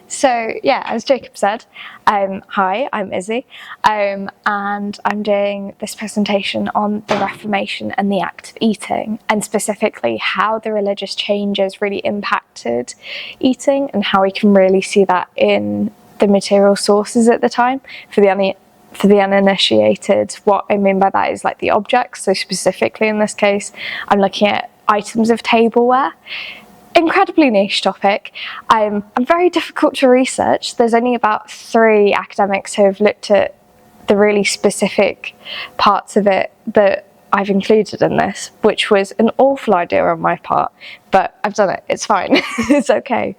So yeah, as Jacob said, hi, I'm Issy, and I'm doing this presentation on the Reformation and the act of eating, and specifically how the religious changes really impacted eating and how we can really see that in the material sources at the time. For the uninitiated, what I mean by that is like the objects. So specifically in this case, I'm looking at items of tableware. Incredibly niche topic. Very difficult to research. There's only about 3 academics who have looked at the really specific parts of it that I've included in this, which was an awful idea on my part, but I've done it. It's fine. It's okay.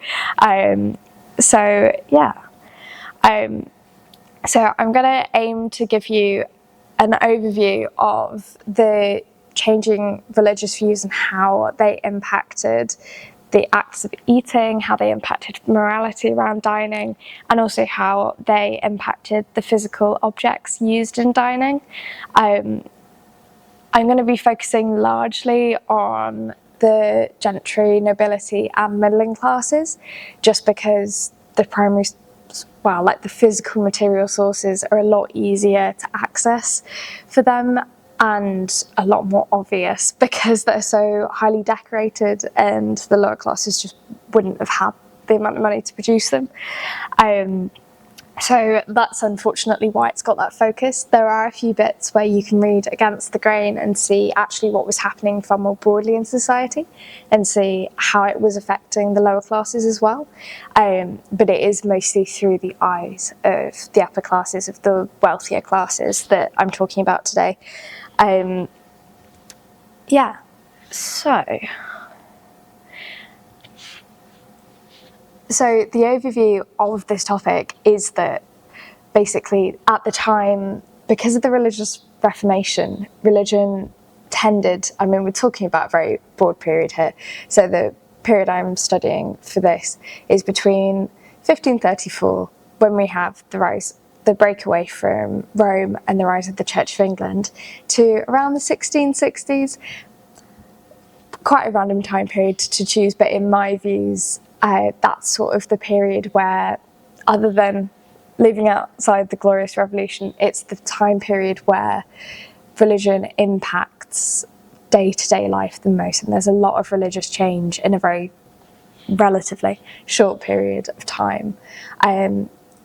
So I'm going to aim to give you an overview of the changing religious views and how they impacted the acts of eating, how they impacted morality around dining, and also how they impacted the physical objects used in dining. I'm going to be focusing largely on the gentry, nobility, and middling classes, just because the physical material sources are a lot easier to access for them and a lot more obvious because they're so highly decorated, and the lower classes just wouldn't have had the amount of money to produce them. So that's unfortunately why it's got that focus. There are a few bits where you can read against the grain and see actually what was happening far more broadly in society and see how it was affecting the lower classes as well. But it is mostly through the eyes of the upper classes, of the wealthier classes, that I'm talking about today. So the overview of this topic is that basically at the time, because of the religious Reformation, religion tended, we're talking about a very broad period here, so the period I'm studying for this is between 1534, when we have the breakaway from Rome and the rise of the Church of England, to around the 1660s. Quite a random time period to choose, but in my views, that's sort of the period where, other than living outside the Glorious Revolution, it's the time period where religion impacts day-to-day life the most, and there's a lot of religious change in a very relatively short period of time.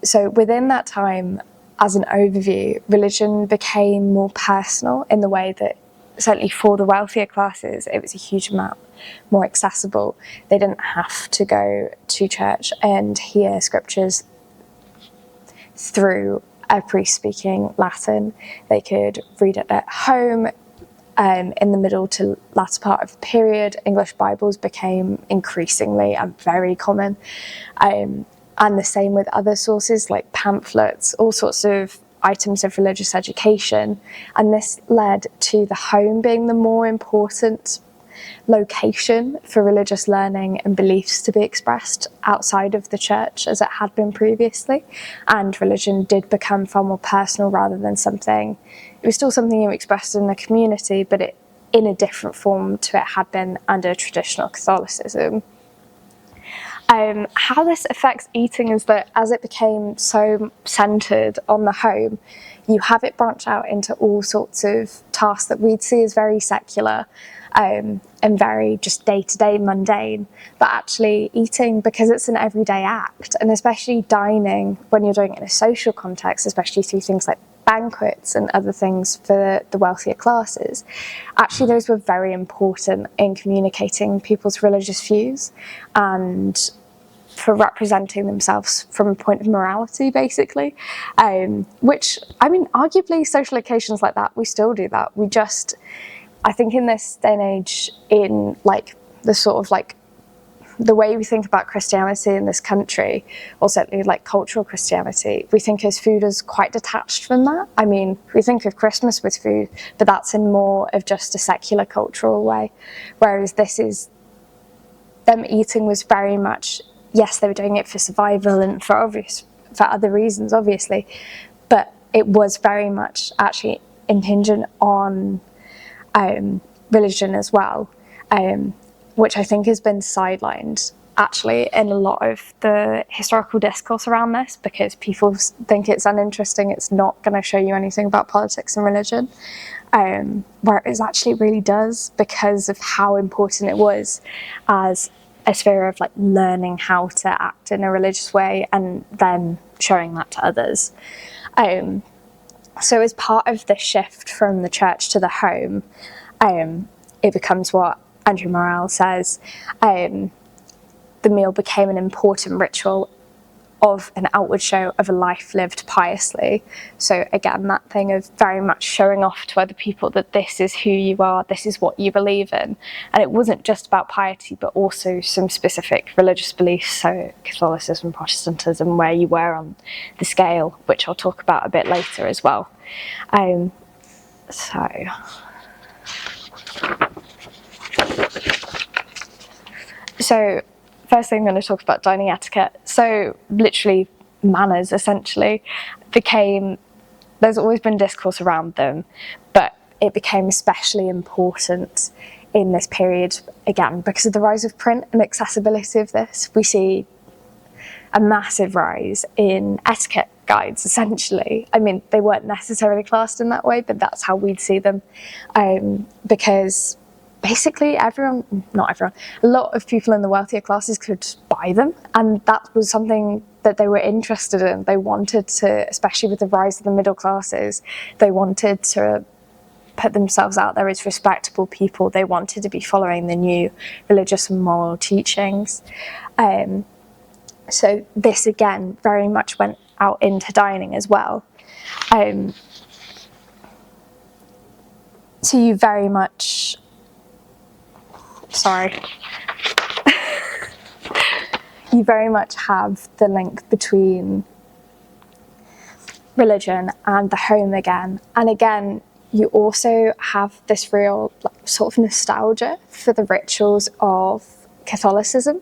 So within that time, as an overview, religion became more personal in the way that, certainly for the wealthier classes, it was a huge amount more accessible. They didn't have to go to church and hear scriptures through a priest speaking Latin. They could read it at home. In the middle to latter part of the period, English Bibles became increasingly and very common. And the same with other sources like pamphlets, all sorts of items of religious education. And this led to the home being the more important location for religious learning and beliefs to be expressed outside of the church as it had been previously. And religion did become far more personal rather than it was still something you expressed in the community, but it in a different form to it had been under traditional Catholicism. How this affects eating is that as it became so centred on the home, you have it branch out into all sorts of tasks that we'd see as very secular and very just day-to-day mundane, but actually eating, because it's an everyday act, and especially dining when you're doing it in a social context, especially through things like banquets and other things for the wealthier classes, actually those were very important in communicating people's religious views and for representing themselves from a point of morality, basically. Which, arguably social occasions like that, we still do that. I think in this day and age, in the way we think about Christianity in this country, or certainly like cultural Christianity, we think of food as quite detached from that. We think of Christmas with food, but that's in more of just a secular cultural way. Whereas them eating was very much, yes, they were doing it for survival and for other reasons, obviously, but it was very much actually impingent on religion as well, which I think has been sidelined actually in a lot of the historical discourse around this, because people think it's uninteresting, it's not going to show you anything about politics and religion, whereas actually really does, because of how important it was as a sphere of like learning how to act in a religious way and then showing that to others. So as part of the shift from the church to the home, it becomes what Andrew Morel says, the meal became an important ritual of an outward show of a life lived piously. So again, that thing of very much showing off to other people that this is who you are, this is what you believe in. And it wasn't just about piety, but also some specific religious beliefs, so Catholicism, Protestantism, where you were on the scale, which I'll talk about a bit later as well. So first thing I'm going to talk about dining etiquette. So literally manners, essentially, there's always been discourse around them, but it became especially important in this period, again, because of the rise of print and accessibility of this. We see a massive rise in etiquette guides, essentially. I mean, they weren't necessarily classed in that way, but that's how we'd see them, because basically a lot of people in the wealthier classes could buy them, and that was something that they were interested in. They wanted to, especially with the rise of the middle classes, they wanted to put themselves out there as respectable people. They wanted to be following the new religious and moral teachings. So this again very much went out into dining as well. So you very much you very much have the link between religion and the home again. And again, you also have this real sort of nostalgia for the rituals of Catholicism.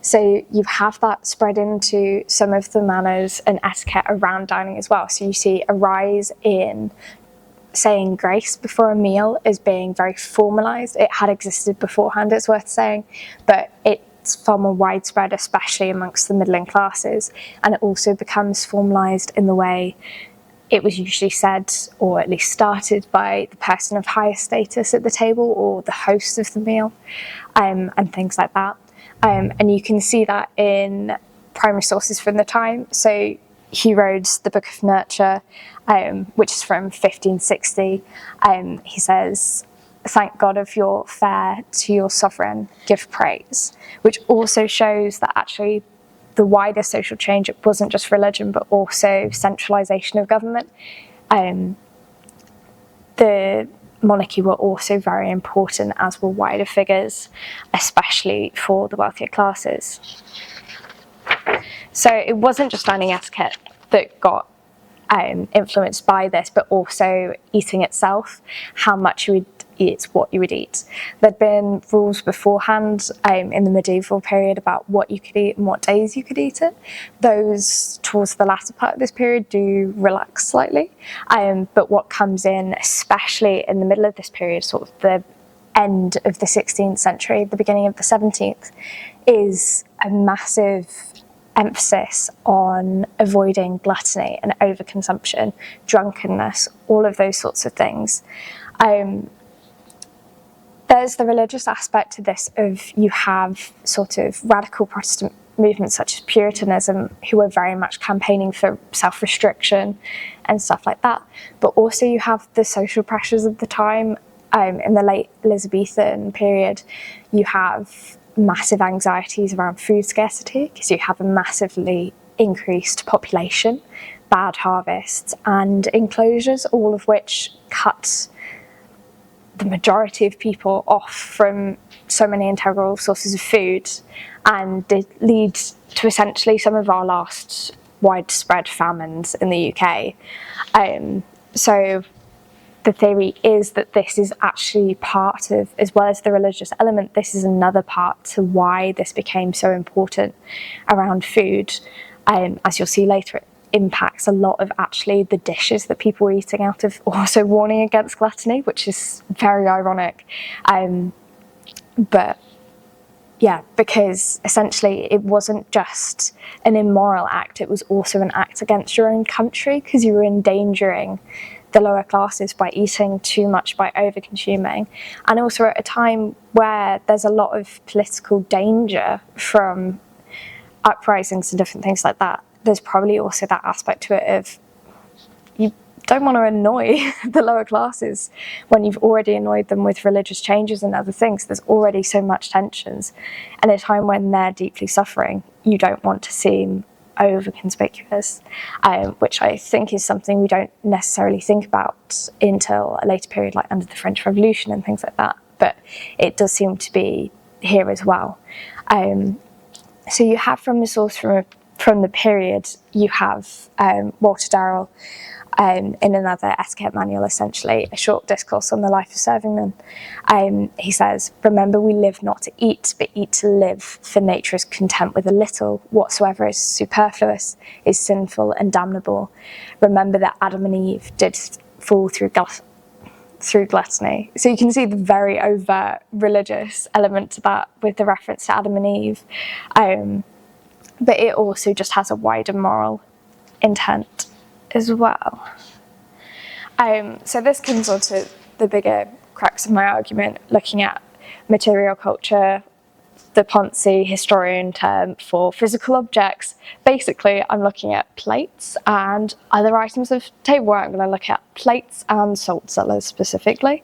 So you have that spread into some of the manners and etiquette around dining as well. So you see a rise in saying grace before a meal as being very formalised. It had existed beforehand, it's worth saying, but it's far more widespread, especially amongst the middling classes, and it also becomes formalised in the way it was usually said, or at least started, by the person of higher status at the table or the host of the meal, and things like that. And you can see that in primary sources from the time. So Hugh Rhodes' The Book of Nurture, which is from 1560, he says, "Thank God of your fare, to your sovereign give praise," which also shows that actually the wider social change, it wasn't just religion, but also centralisation of government. The monarchy were also very important, as were wider figures, especially for the wealthier classes. So it wasn't just dining etiquette that got influenced by this, but also eating itself, how much you would eat, what you would eat. There'd been rules beforehand in the medieval period about what you could eat and what days you could eat it. Those, towards the latter part of this period, do relax slightly. But what comes in, especially in the middle of this period, sort of the end of the 16th century, the beginning of the 17th, is a massive emphasis on avoiding gluttony and overconsumption, drunkenness, all of those sorts of things. There's the religious aspect to this of you have sort of radical Protestant movements such as Puritanism, who are very much campaigning for self-restriction and stuff like that. But also you have the social pressures of the time. In the late Elizabethan period, you have massive anxieties around food scarcity because you have a massively increased population, bad harvests, and enclosures, all of which cut the majority of people off from so many integral sources of food, and it leads to essentially some of our last widespread famines in the UK. So the theory is that this is actually part of, as well as the religious element, this is another part to why this became so important around food. As you'll see later, it impacts a lot of actually the dishes that people were eating out of, also warning against gluttony, which is very ironic. But Yeah, because essentially it wasn't just an immoral act, it was also an act against your own country, because you were endangering the lower classes by eating too much, by over-consuming. And also at a time where there's a lot of political danger from uprisings and different things like that, there's probably also that aspect to it of you don't want to annoy the lower classes when you've already annoyed them with religious changes and other things. There's already so much tensions, and at a time when they're deeply suffering, you don't want to seem over conspicuous, which I think is something we don't necessarily think about until a later period, like under the French Revolution and things like that, but it does seem to be here as well. So you have from the source from the period, you have Walter Darrell in another etiquette manual, essentially, a short discourse on the life of servingmen. He says, "Remember, we live not to eat, but eat to live, for nature is content with a little. Whatsoever is superfluous is sinful and damnable. Remember that Adam and Eve did fall through gluttony." So you can see the very overt religious element to that with the reference to Adam and Eve. But it also just has a wider moral intent as well. So this comes on to the bigger crux of my argument, looking at material culture, the Ponzi historian term for physical objects. Basically, I'm looking at plates and other items of tableware. I'm going to look at plates and salt cellars specifically.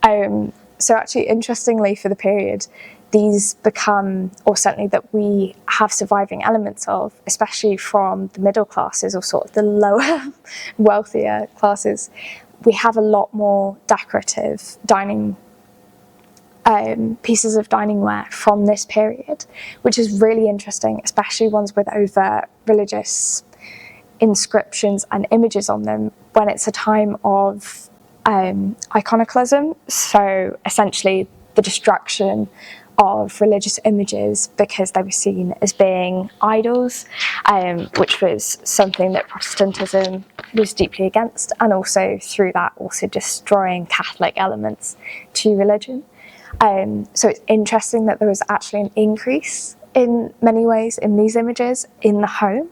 So actually, interestingly, for the period, these become, or certainly that we have surviving elements of, especially from the middle classes or sort of the lower, wealthier classes, we have a lot more decorative dining pieces of diningware from this period, which is really interesting, especially ones with overt religious inscriptions and images on them when it's a time of iconoclasm. So essentially the destruction of religious images because they were seen as being idols, which was something that Protestantism was deeply against, and also through that also destroying Catholic elements to religion. So it's interesting that there was actually an increase in many ways in these images in the home,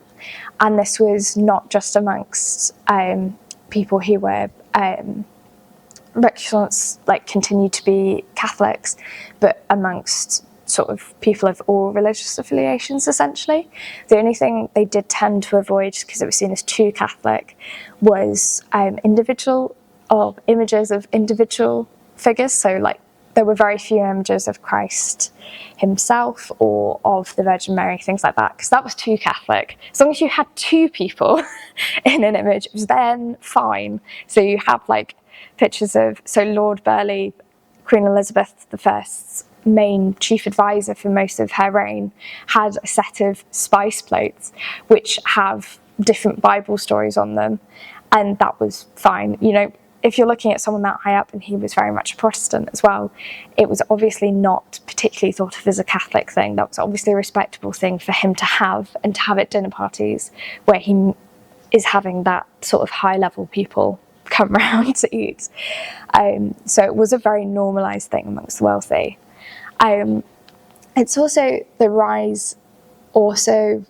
and this was not just amongst people who were recusants, like continued to be Catholics, but amongst sort of people of all religious affiliations, essentially. The only thing they did tend to avoid, because it was seen as too Catholic, was individual or images of individual figures. So like there were very few images of Christ himself or of the Virgin Mary, things like that, because that was too Catholic. As long as you had two people in an image, it was then fine. So you have like pictures of, so Lord Burleigh, Queen Elizabeth I's main chief advisor for most of her reign, had a set of spice plates which have different Bible stories on them, and that was fine. You know, if you're looking at someone that high up, and he was very much a Protestant as well, it was obviously not particularly thought of as a Catholic thing. That was obviously a respectable thing for him to have, and to have at dinner parties where he is having that sort of high level people come round to eat. So it was a very normalised thing amongst the wealthy. It's also the rise, also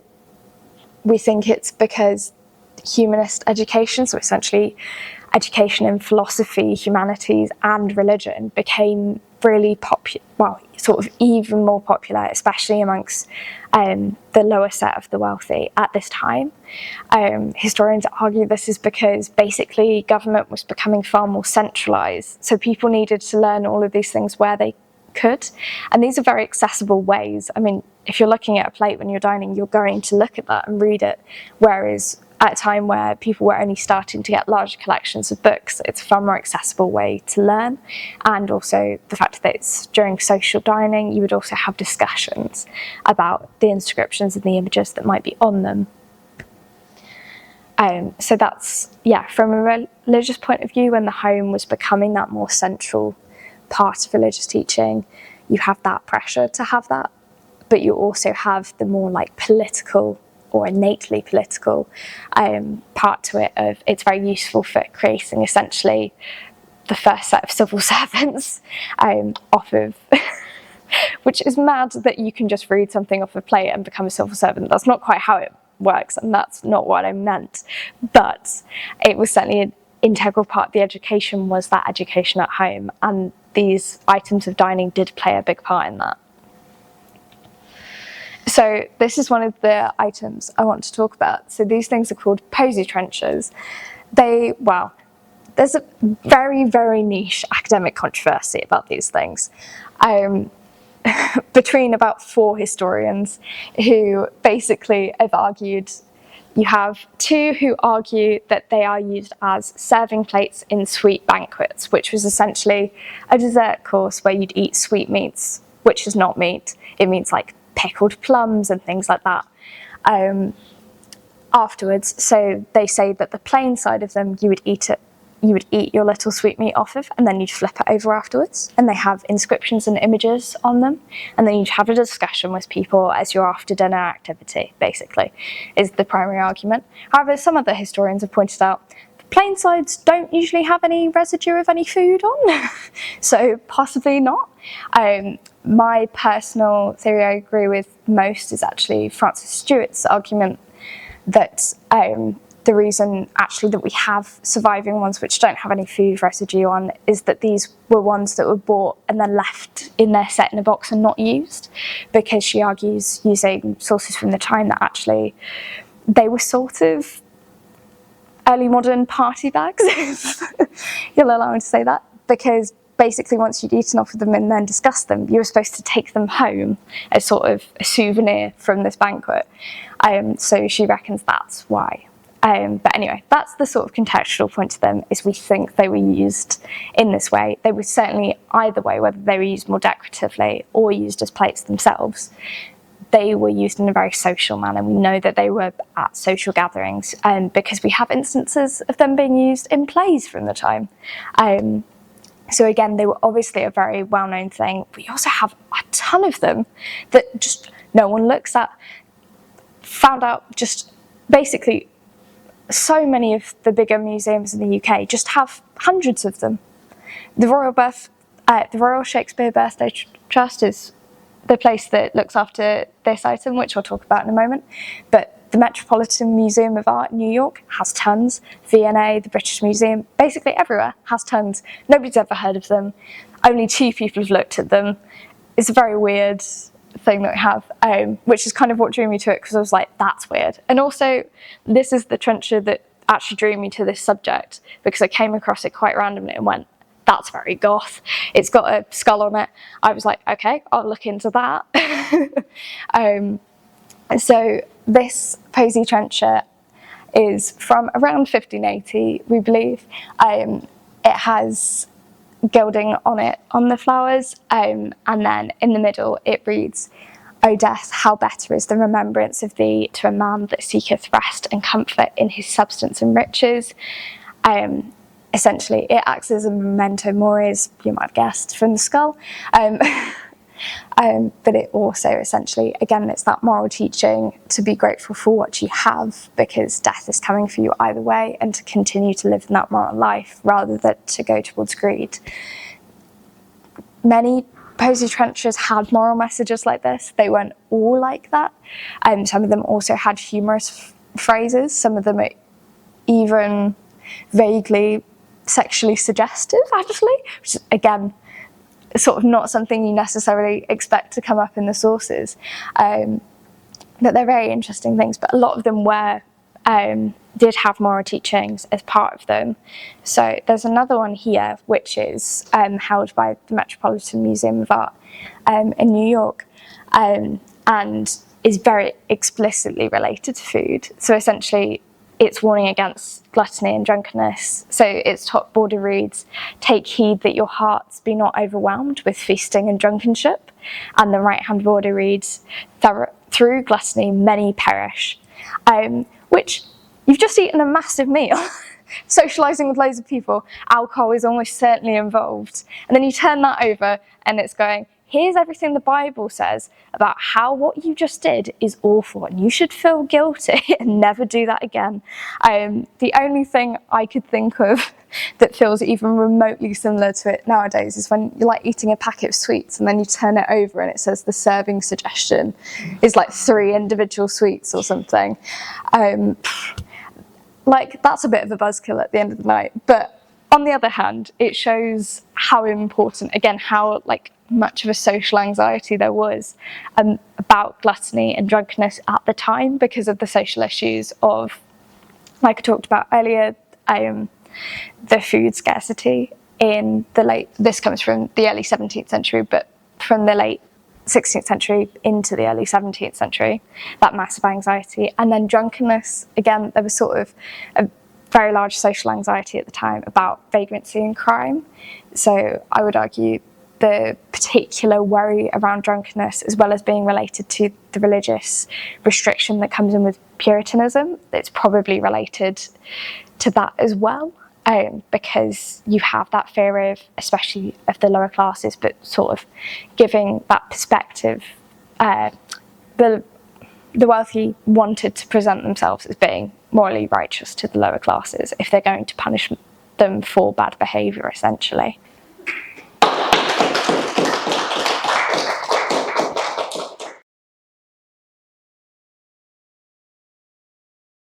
we think it's because humanist education, so essentially education in philosophy, humanities and religion, became really popular, well, sort of even more popular, especially amongst the lower set of the wealthy at this time. Historians argue this is because basically government was becoming far more centralised, so people needed to learn all of these things where they could, and these are very accessible ways. I mean, if you're looking at a plate when you're dining, you're going to look at that and read it, whereas at a time where people were only starting to get larger collections of books, it's a far more accessible way to learn. And also the fact that it's during social dining, you would also have discussions about the inscriptions and the images that might be on them. So that's, yeah, from a religious point of view, when the home was becoming that more central part of religious teaching, you have that pressure to have that, but you also have the more like political or innately political part to it of it's very useful for creating essentially the first set of civil servants off of which is mad that you can just read something off a plate and become a civil servant. That's not quite how it works, and that's not what I meant. But it was certainly an integral part of the education, was that education at home, and these items of dining did play a big part in that. So this is one of the items I want to talk about. So these things are called posy trenchers. There's a very, very niche academic controversy about these things. Between about 4 historians who basically have argued. You have 2 who argue that they are used as serving plates in sweet banquets, which was essentially a dessert course where you'd eat sweetmeats, which is not meat. It means like pickled plums and things like that afterwards. So they say that the plain side of them, you would eat your little sweetmeat off of, and then you'd flip it over afterwards. And they have inscriptions and images on them. And then you'd have a discussion with people as your after dinner activity, basically, is the primary argument. However, some other historians have pointed out the plain sides don't usually have any residue of any food on, so possibly not. My personal theory I agree with most is actually Francis Stewart's argument that the reason actually that we have surviving ones which don't have any food residue on is that these were ones that were bought and then left in their set in a box and not used, because she argues, using sources from the time, that actually they were sort of early modern party bags, if you'll allow me to say that, because basically once you'd eaten off of them and then discussed them, you were supposed to take them home as sort of a souvenir from this banquet. So she reckons that's why. But anyway, that's the sort of contextual point to them, is we think they were used in this way. They were certainly either way, whether they were used more decoratively or used as plates themselves. They were used in a very social manner. We know that they were at social gatherings, because we have instances of them being used in plays from the time. So again, they were obviously a very well-known thing. We also have a ton of them that just no one looks at. Found out just basically so many of the bigger museums in the UK just have hundreds of them. The Royal Shakespeare Birthday Trust is the place that looks after this item, which I'll talk about in a moment. But the Metropolitan Museum of Art in New York has tons. V&A, the British Museum, basically everywhere has tons. Nobody's ever heard of them. Only 2 people have looked at them. It's a very weird thing that we have, which is kind of what drew me to it, because I was like, that's weird. And also, this is the trencher that actually drew me to this subject, because I came across it quite randomly and went, that's very goth. It's got a skull on it. I was like, okay, I'll look into that. So this posy trencher is from around 1580, we believe. It has gilding on it, on the flowers, and then in the middle it reads, "O death, how better is the remembrance of thee to a man that seeketh rest and comfort in his substance and riches." Essentially, it acts as a memento mori, as you might have guessed from the skull. But it also essentially, again, it's that moral teaching to be grateful for what you have, because death is coming for you either way, and to continue to live in that moral life rather than to go towards greed. Many posy trenchers had moral messages like this. They weren't all like that. Some of them also had humorous phrases. Some of them are even vaguely sexually suggestive, actually, which is, again, sort of not something you necessarily expect to come up in the sources. But they're very interesting things, but a lot of them did have moral teachings as part of them. So there's another one here, which is held by the Metropolitan Museum of Art in New York, and is very explicitly related to food. So essentially, it's warning against gluttony and drunkenness. So its top border reads, "Take heed that your hearts be not overwhelmed with feasting and drunkenship." And the right-hand border reads, "Through gluttony many perish." Which, you've just eaten a massive meal, socialising with loads of people, alcohol is almost certainly involved. And then you turn that over and it's going, here's everything the Bible says about how what you just did is awful and you should feel guilty and never do that again. The only thing I could think of that feels even remotely similar to it nowadays is when you're like eating a packet of sweets and then you turn it over and it says the serving suggestion is like 3 individual sweets or something. Like, that's a bit of a buzzkill at the end of the night. But on the other hand, it shows how important, again, how like much of a social anxiety there was about gluttony and drunkenness at the time because of the social issues of, like I talked about earlier, the food scarcity in the this comes from the early 17th century, but from the late 16th century into the early 17th century, that massive anxiety. And then drunkenness, again, there was sort of a very large social anxiety at the time about vagrancy and crime. So I would argue the particular worry around drunkenness, as well as being related to the religious restriction that comes in with Puritanism, it's probably related to that as well. Because you have that fear of, especially of the lower classes, but sort of giving that perspective. The wealthy wanted to present themselves as being morally righteous to the lower classes if they're going to punish them for bad behaviour, essentially.